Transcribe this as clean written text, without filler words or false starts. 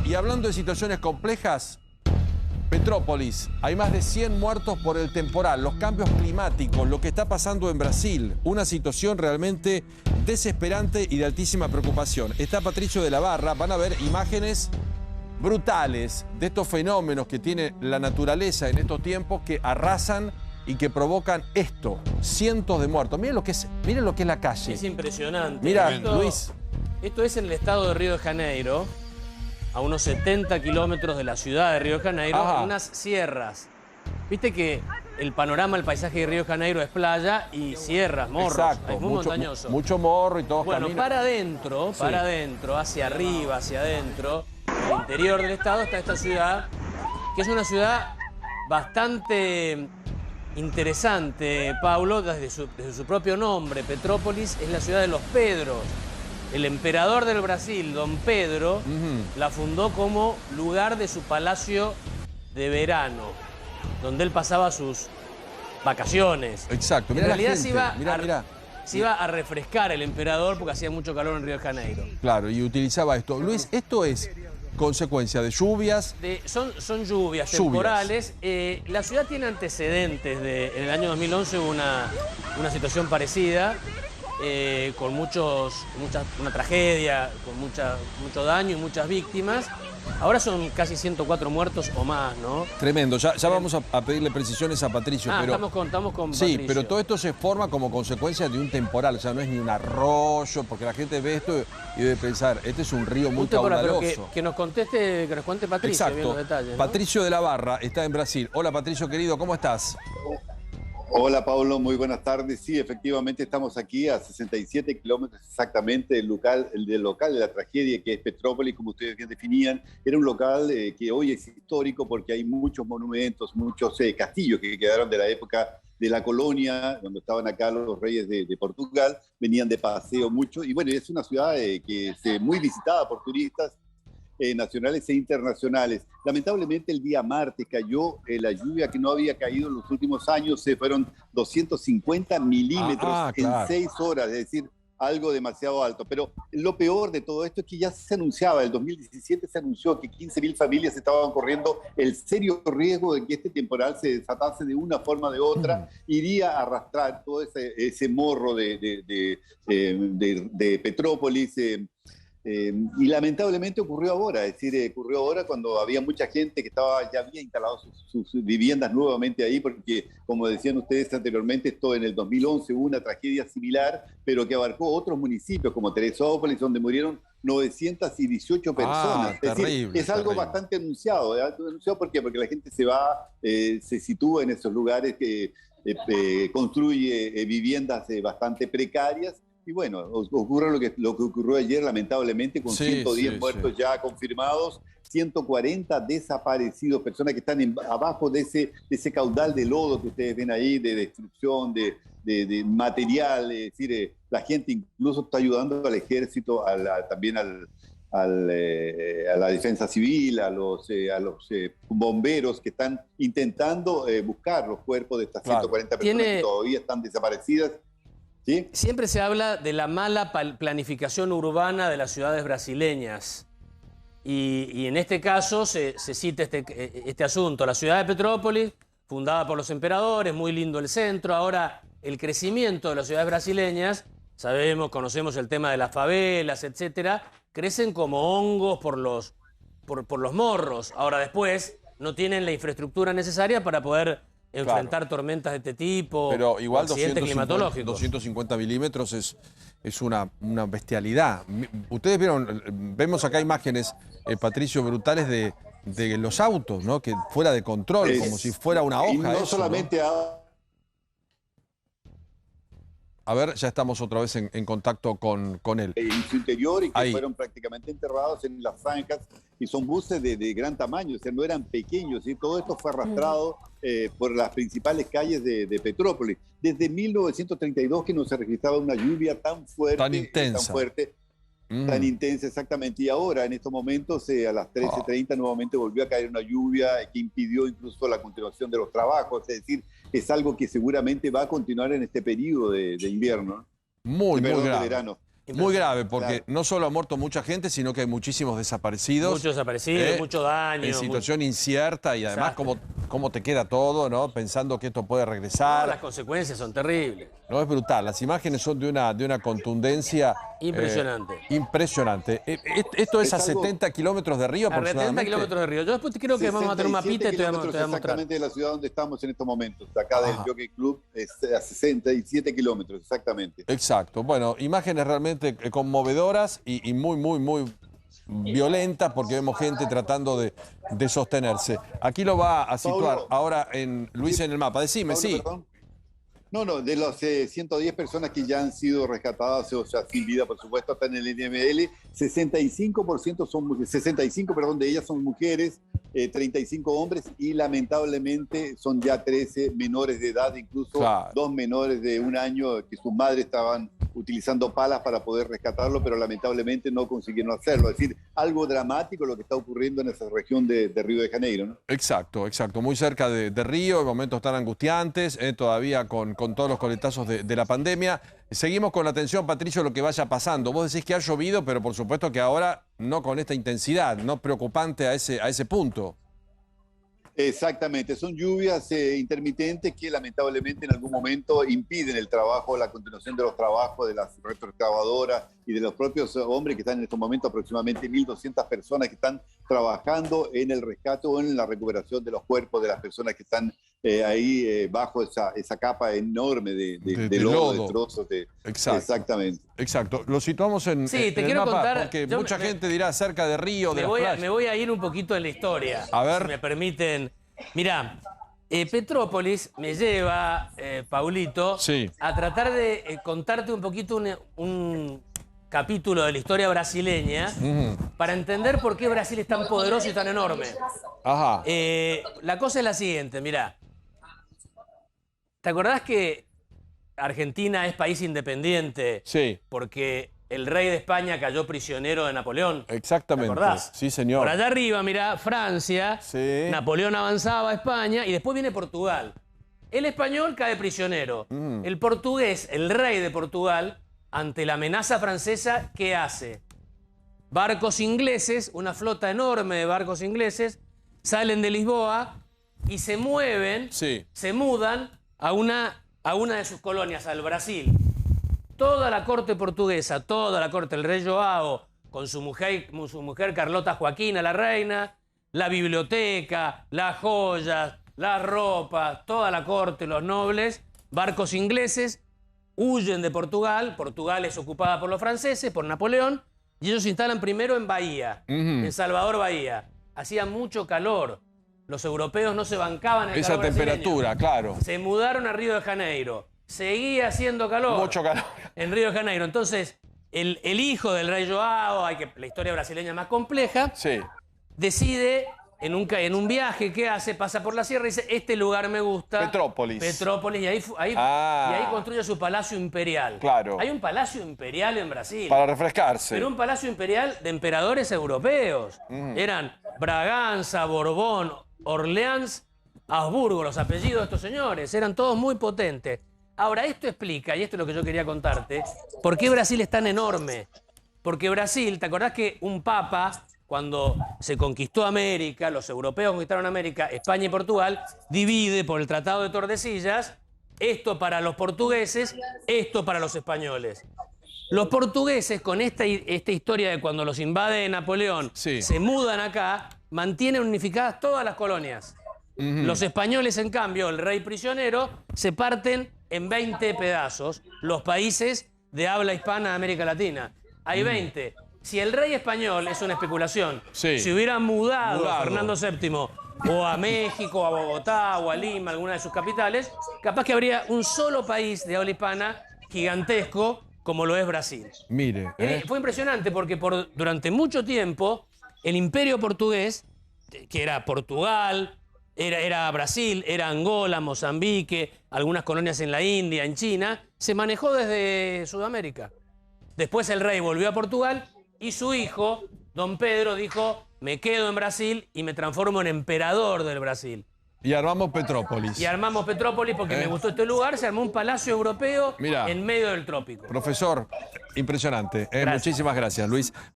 Y hablando de situaciones complejas, Petrópolis, hay más de 100 muertos por el temporal, los cambios climáticos, lo que está pasando en Brasil, una situación realmente desesperante y de altísima preocupación. Está Patricio de la Barra, van a ver imágenes brutales de estos fenómenos que tiene la naturaleza en estos tiempos que arrasan y que provocan esto, cientos de muertos. Miren lo que es la calle. Es impresionante. Mira, Luis. Esto es en el estado de Río de Janeiro, a unos 70 kilómetros de la ciudad de Río de Janeiro, en unas sierras. Viste que el panorama, el paisaje de Río de Janeiro es playa y sierras, morros. Exacto, es muy montañoso. Mucho morro y todo. Bueno, caminan. para adentro, hacia arriba, hacia adentro, en el interior del estado está esta ciudad, que es una ciudad bastante interesante, Paulo, desde su propio nombre. Petrópolis es la ciudad de los Pedros. El emperador del Brasil, Don Pedro, la fundó como lugar de su palacio de verano, donde él pasaba sus vacaciones. Exacto. En realidad se iba a refrescar el emperador porque hacía mucho calor en Río de Janeiro. Claro, y utilizaba esto. Luis, esto es consecuencia de lluvias. Son lluvias temporales. La ciudad tiene antecedentes. En el año 2011 hubo una situación parecida. Con una tragedia, con mucho daño y muchas víctimas. Ahora son casi 104 muertos o más, ¿no? Tremendo. Ya vamos a pedirle precisiones a Patricio. Pero estamos con Patricio. Sí, pero todo esto se forma como consecuencia de un temporal. O sea, no es ni un arroyo, porque la gente ve esto y debe pensar, este es un río muy caudaloso. Que nos conteste, que nos cuente Patricio. Exacto. Bien los detalles, ¿no? Patricio de la Barra está en Brasil. Hola, Patricio, querido, ¿cómo estás? Hola, Pablo, muy buenas tardes. Sí, efectivamente estamos aquí a 67 kilómetros exactamente del local de la tragedia, que es Petrópolis, como ustedes bien definían. Era un local que hoy es histórico porque hay muchos monumentos, muchos castillos que quedaron de la época de la colonia, donde estaban acá los reyes de Portugal, venían de paseo mucho. Y bueno, es una ciudad que es muy visitada por turistas nacionales e internacionales. Lamentablemente el día martes cayó la lluvia que no había caído en los últimos años. Fueron 250 milímetros en 6 horas, es decir, algo demasiado alto. Pero lo peor de todo esto es que ya se anunciaba, en el 2017 se anunció que 15.000 familias estaban corriendo el serio riesgo de que este temporal se desatase de una forma o de otra, iría a arrastrar todo ese morro de Petrópolis. Y lamentablemente ocurrió ahora, es decir, ocurrió ahora cuando había mucha gente que ya había instalado sus viviendas nuevamente ahí, porque como decían ustedes anteriormente, esto en el 2011 hubo una tragedia similar, pero que abarcó otros municipios como Teresópolis, donde murieron 918 personas. Es decir, es algo bastante anunciado. ¿Por qué? Porque la gente se sitúa en esos lugares, que construye viviendas bastante precarias. Y bueno, ocurre lo que ocurrió ayer, lamentablemente, con 110 muertos ya confirmados, 140 desaparecidos, personas que están abajo de ese caudal de lodo que ustedes ven ahí, de destrucción, de material. Es decir, la gente incluso está ayudando al ejército, también a la defensa civil, a los bomberos que están intentando buscar los cuerpos de estas 140 personas que todavía están desaparecidas. ¿Sí? Siempre se habla de la mala planificación urbana de las ciudades brasileñas. Y en este caso se cita este asunto. La ciudad de Petrópolis, fundada por los emperadores, muy lindo el centro. Ahora, el crecimiento de las ciudades brasileñas, conocemos el tema de las favelas, etcétera, crecen como hongos por los morros. Ahora, después, no tienen la infraestructura necesaria para poder enfrentar tormentas de este tipo, pero igual accidentes climatológicos. 250 milímetros es una bestialidad. Ustedes vemos acá imágenes, Patricio, brutales de los autos, ¿no? Que fuera de control, como si fuera una hoja. Y no solamente A ver, ya estamos otra vez en contacto con él. En su interior, y que fueron prácticamente enterrados en las zanjas, y son buses de gran tamaño, o sea, no eran pequeños, y todo esto fue arrastrado por las principales calles de Petrópolis. Desde 1932 que no se registraba una lluvia tan fuerte, tan intensa. Tan intensa, exactamente. Y ahora, en estos momentos, a las 13:30 nuevamente volvió a caer una lluvia que impidió incluso la continuación de los trabajos. Es decir, es algo que seguramente va a continuar en este periodo de invierno, ¿no? Muy grave. De verano. Muy grave, porque Claro. no solo ha muerto mucha gente, sino que hay muchísimos desaparecidos. Muchos desaparecidos, mucho daño. En situación incierta y además Exacto. cómo te queda todo, ¿no? Pensando que esto puede No, regresar. las consecuencias son terribles. No, es brutal. Las imágenes son de una contundencia Impresionante. impresionante. Esto es a Es algo- 70 kilómetros de Río A 70 aproximadamente. kilómetros de Río. Yo después creo que vamos a tener un 67 mapita y te voy a kilómetros mostrar. exactamente de la ciudad donde estamos en estos momentos. De acá del Ajá. Jockey Club es a 67 kilómetros, exactamente. Exacto. Bueno, imágenes realmente conmovedoras y muy violentas porque vemos gente tratando de sostenerse. Aquí lo va a situar Pablo. ahora Luis en el mapa. Decime, Pablo, sí. perdón. No, de las 110 personas que ya han sido rescatadas, o sea, sin vida, por supuesto, están en el NML, 65% son 65, perdón, de ellas son mujeres, 35 hombres y lamentablemente son ya 13 menores de edad, incluso Claro. 2 menores de 1 año que sus madres estaban utilizando palas para poder rescatarlo, pero lamentablemente no consiguieron hacerlo. Es decir, algo dramático lo que está ocurriendo en esa región de Río de Janeiro, ¿no? Exacto. Muy cerca de Río, en momentos tan angustiantes, todavía con todos los coletazos de la pandemia. Seguimos con la atención, Patricio, lo que vaya pasando. Vos decís que ha llovido, pero por supuesto que ahora no con esta intensidad, no preocupante a ese punto. Exactamente, son lluvias intermitentes que lamentablemente en algún momento impiden el trabajo, la continuación de los trabajos de las retroexcavadoras y de los propios hombres que están en estos momentos, aproximadamente 1.200 personas que están trabajando en el rescate o en la recuperación de los cuerpos de las personas que están ahí bajo esa capa enorme de lodo, de trozos. Exacto. Exactamente. Exacto. Lo situamos en, Sí, en te el quiero mapa contar, porque yo mucha gente dirá cerca de Río, de las playas. Me voy a ir un poquito en la historia. A ver. Si me permiten. Mirá, Petrópolis me lleva, Paulito, Sí. a tratar de contarte un poquito un capítulo de la historia brasileña para entender por qué Brasil es tan poderoso y tan enorme. Ajá. La cosa es la siguiente, mirá. ¿Te acordás que Argentina es país independiente Sí. porque el rey de España cayó prisionero de Napoleón? Exactamente. ¿Te acordás? Sí, señor. Por allá arriba, mirá, Francia, Sí. Napoleón avanzaba a España y después viene Portugal. El español cae prisionero. El portugués, el rey de Portugal, ante la amenaza francesa, ¿qué hace? Barcos ingleses, una flota enorme de barcos ingleses, salen de Lisboa y se mueven, Sí. se mudan a una de sus colonias, al Brasil. Toda la corte portuguesa, toda la corte, el rey Joao, con su mujer Carlota Joaquina, la reina, la biblioteca, las joyas, las ropas, toda la corte, los nobles, barcos ingleses, huyen de Portugal. Portugal es ocupada por los franceses, por Napoleón, y ellos se instalan primero en Bahía, en Salvador Bahía. Hacía mucho calor. Los europeos no se bancaban el Esa calor brasileño. temperatura, claro. Se mudaron a Río de Janeiro. Seguía haciendo calor. Mucho calor. En Río de Janeiro. Entonces, el hijo del rey Joao, la historia brasileña es más compleja, Sí. decide en un viaje que hace, pasa por la sierra y dice, este lugar me gusta. Petrópolis. Petrópolis. Y ahí construye su palacio imperial. Claro. Hay un palacio imperial en Brasil. Para refrescarse. Pero un palacio imperial de emperadores europeos. Eran Braganza, Borbón, Orleans, Habsburgo, los apellidos de estos señores. Eran todos muy potentes. Ahora, esto explica, y esto es lo que yo quería contarte, por qué Brasil es tan enorme. Porque Brasil, ¿te acordás que un papa, cuando se conquistó América, los europeos conquistaron América, España y Portugal, divide por el Tratado de Tordesillas, esto para los portugueses, esto para los españoles? Los portugueses, con esta historia de cuando los invade Napoleón, Sí. se mudan acá, mantienen unificadas todas las colonias. Los españoles, en cambio, el rey prisionero, se parten en 20 pedazos los países de habla hispana de América Latina. Hay 20. Si el rey español, es una especulación, Sí. si hubiera mudado Mudado. Fernando VII o a México, a Bogotá o a Lima, alguna de sus capitales, capaz que habría un solo país de habla hispana gigantesco como lo es Brasil. Mire. Fue impresionante porque durante mucho tiempo el imperio portugués, que era Portugal, era Brasil, era Angola, Mozambique, algunas colonias en la India, en China, se manejó desde Sudamérica. Después el rey volvió a Portugal y su hijo, don Pedro, dijo, me quedo en Brasil y me transformo en emperador del Brasil. Y armamos Petrópolis. Y armamos Petrópolis porque me gustó este lugar. Se armó un palacio europeo Mirá. en medio del trópico. Profesor, impresionante. Gracias. Muchísimas gracias, Luis.